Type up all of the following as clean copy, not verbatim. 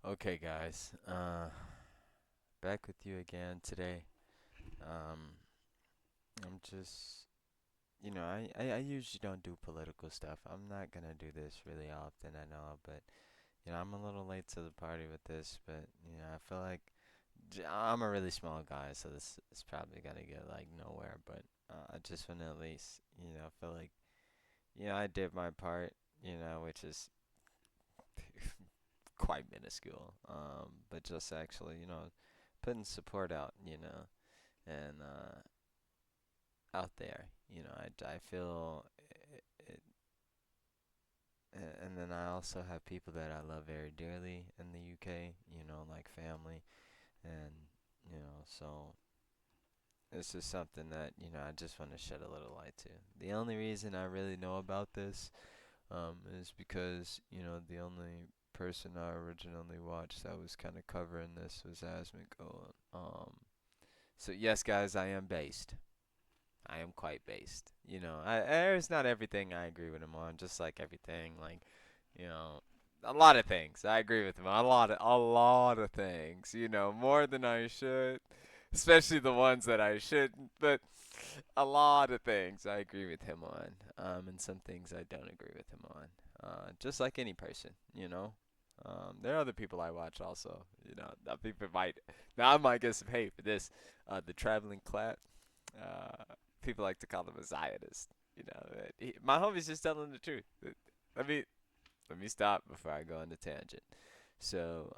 Okay, guys. Back with you again today. Um, I'm just, I usually don't do political stuff. I'm not gonna do this really often, I know, but I'm a little late to the party with this, but I feel like I'm a really small guy, so this is probably gonna get like nowhere. But I just want to at least, feel like, I did my part, which is quite minuscule. But just actually, putting support out, and out there. I feel it, and then I also have people that I love very dearly in the UK, like family, and so this is something that I just want to shed a little light to. The only reason I really know about this is because the only person I originally watched that was kind of covering this was Asmongold. So yes, guys, I am based. I am quite based. There's not everything I agree with him on, just like everything, like, you know, a lot of things I agree with him on. A lot of things, more than I should, especially the ones that I shouldn't. But a lot of things I agree with him on, and some things I don't agree with him on. Just like any person. There are other people I watch also. That people might now I might get some hate for this. The traveling clap. People like to call him a Zionist. My homie's just telling the truth. Let me let me stop before I go on a tangent. So,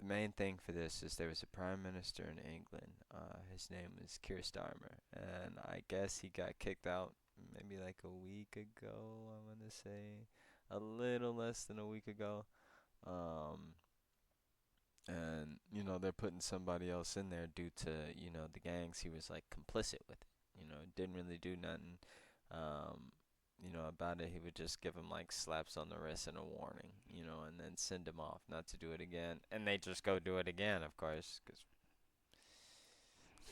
the main thing for this is there was a prime minister in England. His name was Keir Starmer, and I guess he got kicked out maybe like a week ago. I want to say a little less than a week ago. Um, and they're putting somebody else in there due to the gangs. He was like complicit with it. Didn't really do nothing. Um, about it. He would just give him like slaps on the wrist and a warning. And then send him off not to do it again. And they just go do it again, of course, because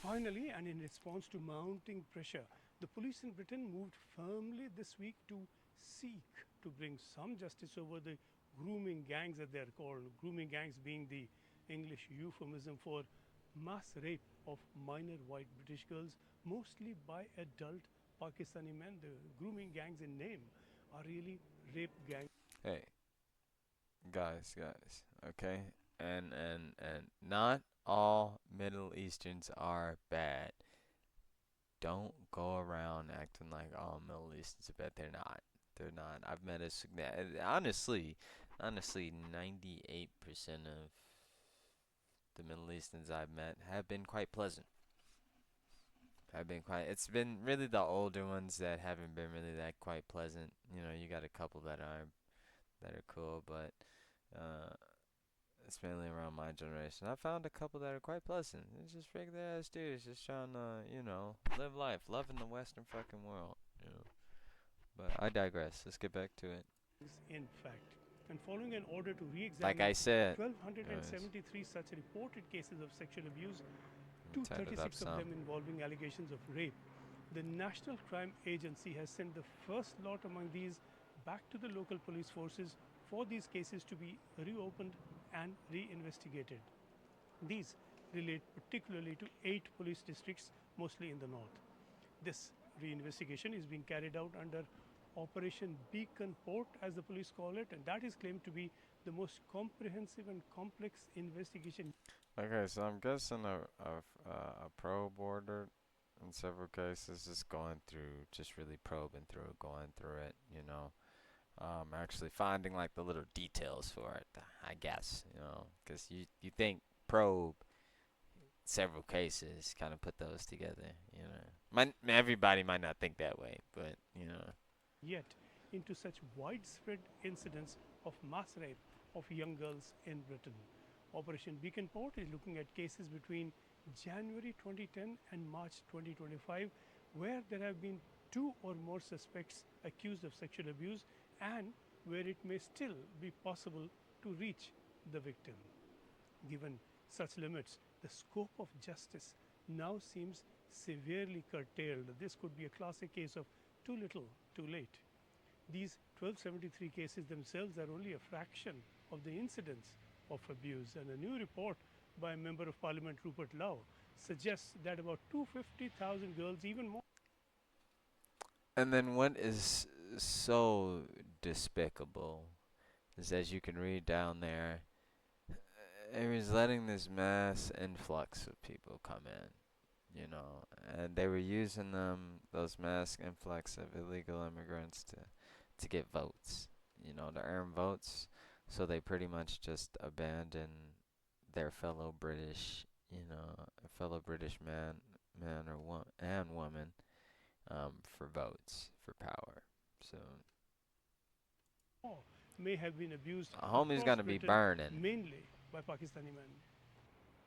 Finally, and in response to mounting pressure, the police in Britain moved firmly this week to seek to bring some justice over the grooming gangs, that they are called. Grooming gangs being the English euphemism for mass rape of minor white British girls, mostly by adult Pakistani men. The grooming gangs in name are really rape gangs. hey, guys, okay, and not all Middle Easterns are bad. Don't go around acting like all Middle Easterns are bad. They're not. They're not. I've met honestly, 98% of the Middle Easterns I've met have been quite pleasant. Have been quite. It's been really the older ones that haven't been really that quite pleasant. You got a couple that are cool, but uh, it's mainly around my generation. I found a couple that are quite pleasant. It's just regular ass dudes just trying to, live life, loving the Western fucking world. But I digress. Let's get back to it. In fact, and following an order to re Like examine I said, anyways, 1,273 such reported cases of sexual abuse, let me tighten it up 236 of some. them involving allegations of rape, the National Crime Agency has sent the first lot among these back to the local police forces for these cases to be reopened and reinvestigated. These relate particularly to 8 police districts, mostly in the north. This reinvestigation is being carried out under Operation Beacon Port, as the police call it, and that is claimed to be the most comprehensive and complex investigation. Okay, so I'm guessing a probe order in several cases is going through, just really probing through, going through it, actually finding like the little details for it, I guess, because you think probe several cases, kind of put those together. Everybody might not think that way, but Yet, into such widespread incidents of mass rape of young girls in Britain. Operation Beacon Port is looking at cases between January 2010 and March 2025 where there have been 2 or more suspects accused of sexual abuse and where it may still be possible to reach the victim. Given such limits, the scope of justice now seems severely curtailed. This could be a classic case of too little, too late. These 1273 cases themselves are only a fraction of the incidents of abuse, and a new report by Member of Parliament Rupert Lau suggests that about 250,000 girls, even more. And then what is so despicable is, as you can read down there, it was letting this mass influx of people come in, and they were using those mass influx of illegal immigrants to get votes, to earn votes. So they pretty much just abandon their fellow British, fellow British man or woman, for votes, for power. So May have been abused a homie's across gonna be Britain, burning. mainly by Pakistani men.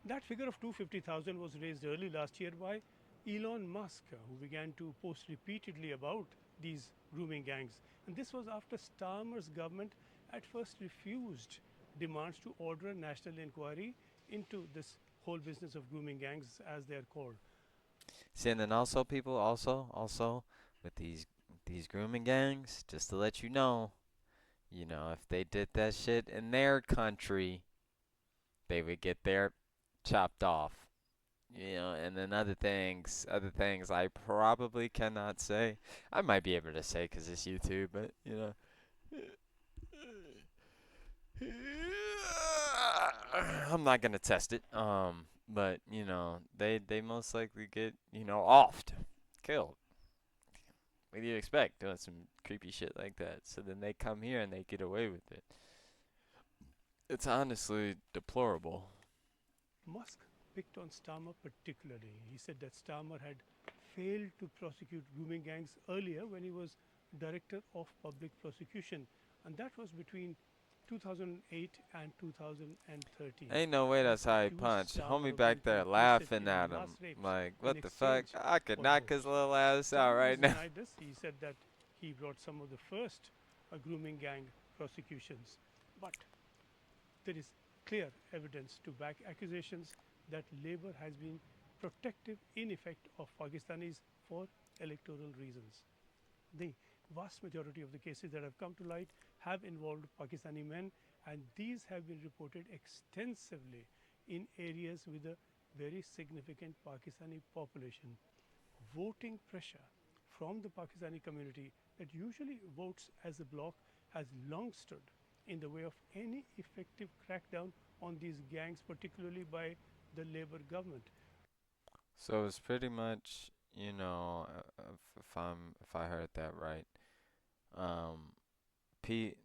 That figure of 250,000 was raised early last year by Elon Musk, who began to post repeatedly about these grooming gangs. And this was after Starmer's government at first refused demands to order a national inquiry into this whole business of grooming gangs, as they are called. See, and then also people also with these grooming gangs, just to let you know, if they did that shit in their country, they would get their chopped off. And then other things I probably cannot say. I might be able to say 'cause it's YouTube, but I'm not gonna test it. But they most likely get offed, killed. What do you expect doing some creepy shit like that? So then they come here and they get away with it. It's honestly deplorable. Musk picked on Starmer particularly. He said that Starmer had failed to prosecute grooming gangs earlier when he was director of public prosecution, and that was between 2008 and 2013. Ain't no way that's Musk how he accused punched. Starmer Homie of being back there complicit laughing in at mass him. rapes Like, in what the fuck? exchange I could for knock his votes. little ass out Starmer right has now. denied this. He said that he brought some of the first grooming gang prosecutions, but there is clear evidence to back accusations that Labour has been protective in effect of Pakistanis for electoral reasons. The vast majority of the cases that have come to light have involved Pakistani men, and these have been reported extensively in areas with a very significant Pakistani population. Voting pressure from the Pakistani community that usually votes as a bloc has long stood in the way of any effective crackdown on these gangs, particularly by the Labour government. So it's pretty much, if I heard that right, um, P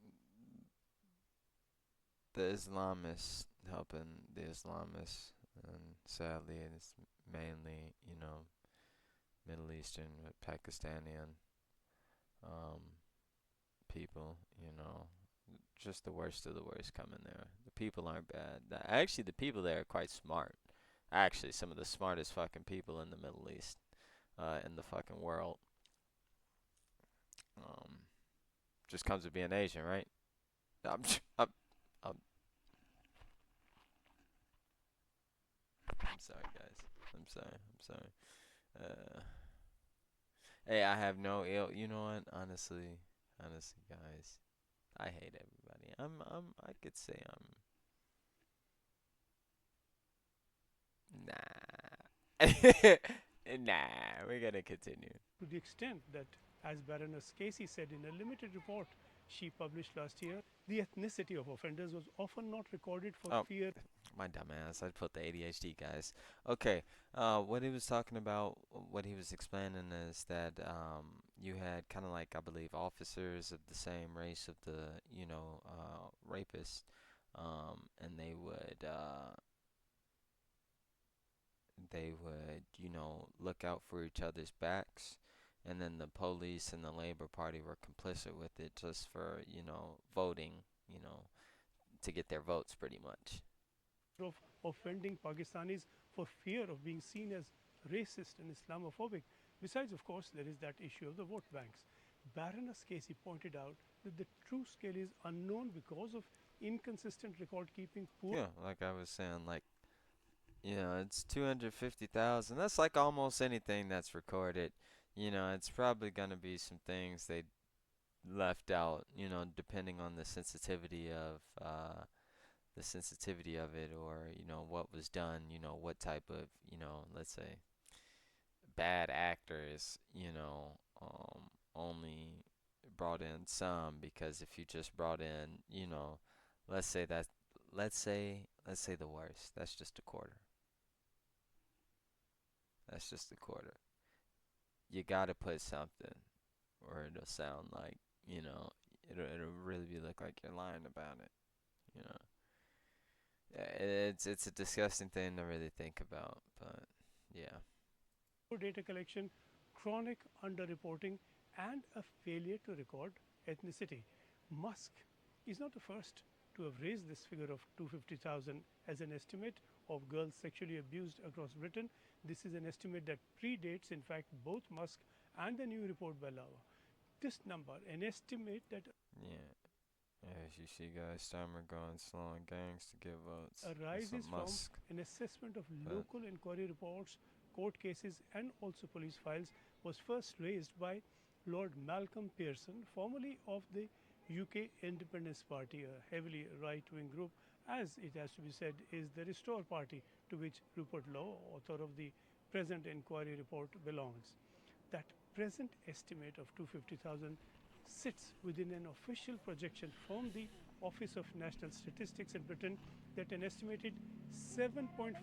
the Islamists helping the Islamists, and sadly it's mainly, Middle Eastern, Pakistani, um, people, just the worst of the worst coming there. The people aren't bad. Actually, the people there are quite smart. Actually, some of the smartest fucking people in the Middle East, in the fucking world. Um, just comes with being Asian, right? I'm, I'm, I'm, I'm sorry, guys. I'm sorry. I'm sorry. Uh, hey, I have no ill. You know what? Honestly, guys, I hate everybody. I could say nah. Nah, we're gonna continue. To the extent that, as Baroness Casey said in a limited report she published last year, the ethnicity of offenders was often not recorded for Oh, fear. my dumbass. I put the ADHD, guys. Okay. What he was talking about, what he was explaining is that you had kind of like, I believe, officers of the same race of the rapist, and they would look out for each other's backs, and then the police and the Labor Party were complicit with it just for voting, you know, to get their votes pretty much. Of offending Pakistanis for fear of being seen as racist and Islamophobic. Besides, of course, there is that issue of the vote banks. Baroness Casey pointed out that the true scale is unknown because of inconsistent record keeping, poor Yeah, like I was saying, like it's 250,000. That's like almost anything that's recorded. It's probably gonna be some things they left out, depending on the sensitivity of it, or what was done, what type of, let's say bad actors, only brought in some. Because if you just brought in, let's say that, let's say the worst, that's just a quarter. That's just a quarter. You gotta put something, or it'll sound like, you know, it'll really be look like you're lying about it. You know, it's a disgusting thing to really think about, but yeah. Poor data collection, chronic underreporting, and a failure to record ethnicity. Musk is not the first to have raised this figure of 250,000 as an estimate of girls sexually abused across Britain. This is an estimate that predates, in fact, both Musk and the new report by Lava. This number, an estimate that Yeah. As you see, guys, Starmer going slow on gangs to get votes. That's what arises from Musk. an assessment of But local inquiry reports, court cases, and also police files, was first raised by Lord Malcolm Pearson, formerly of the UK Independence Party, a heavily right wing group, as it has to be said, is the Restore Party, to which Rupert Lowe, author of the present inquiry report, belongs. That present estimate of 250,000 sits within an official projection from the Office of National Statistics in Britain that an estimated 7.5%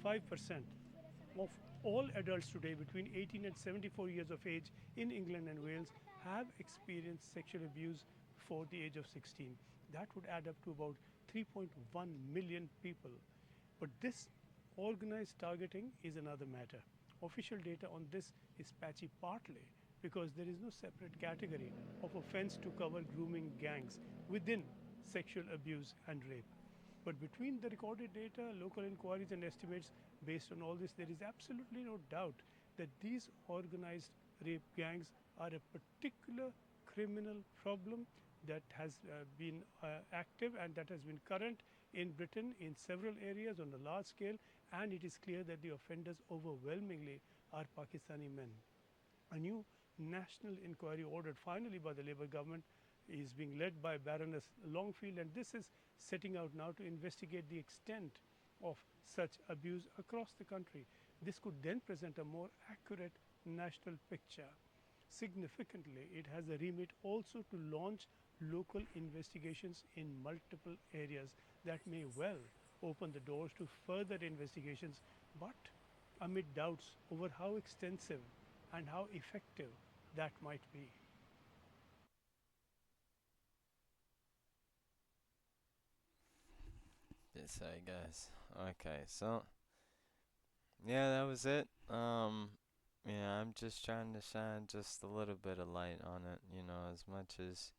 of all adults today between 18 and 74 years of age in England and Wales have experienced sexual abuse before the age of 16. That would add up to about 3.1 million people. But this organized targeting is another matter. Official data on this is patchy partly because there is no separate category of offense to cover grooming gangs within sexual abuse and rape. But between the recorded data, local inquiries, and estimates based on all this, there is absolutely no doubt that these organized rape gangs are a particular criminal problem that has been active and that has been current in Britain in several areas on a large scale, and it is clear that the offenders overwhelmingly are Pakistani men. A new national inquiry ordered finally by the Labour government is being led by Baroness Longfield, and this is setting out now to investigate the extent of such abuse across the country. This could then present a more accurate national picture. Significantly, it has a remit also to launch local investigations in multiple areas that may well open the doors to further investigations, but amid doubts over how extensive and how effective that might be. this guys. Okay, so yeah, that was it. Yeah, I'm just trying to shine just a little bit of light on it, as much as,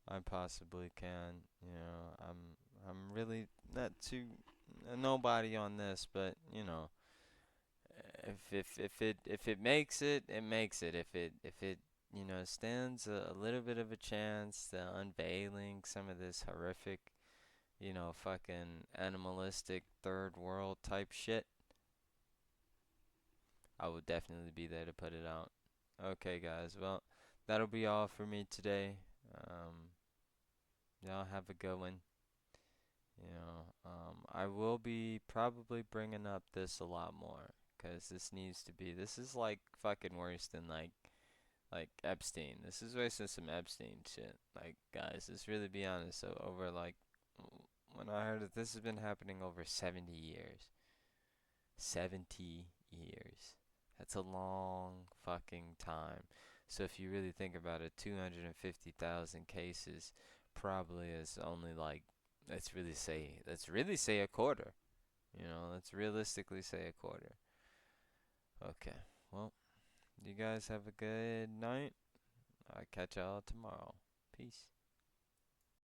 I possibly can. I'm really not too a nobody on this, but if it makes it, it makes it. If it stands a little bit of a chance to unveiling some of this horrific, fucking animalistic third world type shit, I will definitely be there to put it out. Okay, guys. Well, that'll be all for me today. Um, y'all have a good one. I will be probably bringing up this a lot more, cause this needs to be. This is like fucking worse than like Epstein. This is worse than some Epstein shit. Like, guys, let's really be honest. So over like when I heard that this has been happening over 70 years. 70 years. That's a long fucking time. So if you really think about it, 250,000 cases probably is only like, let's really say a quarter. Let's realistically say a quarter. Okay. Well, you guys have a good night. I'll catch y'all tomorrow. Peace.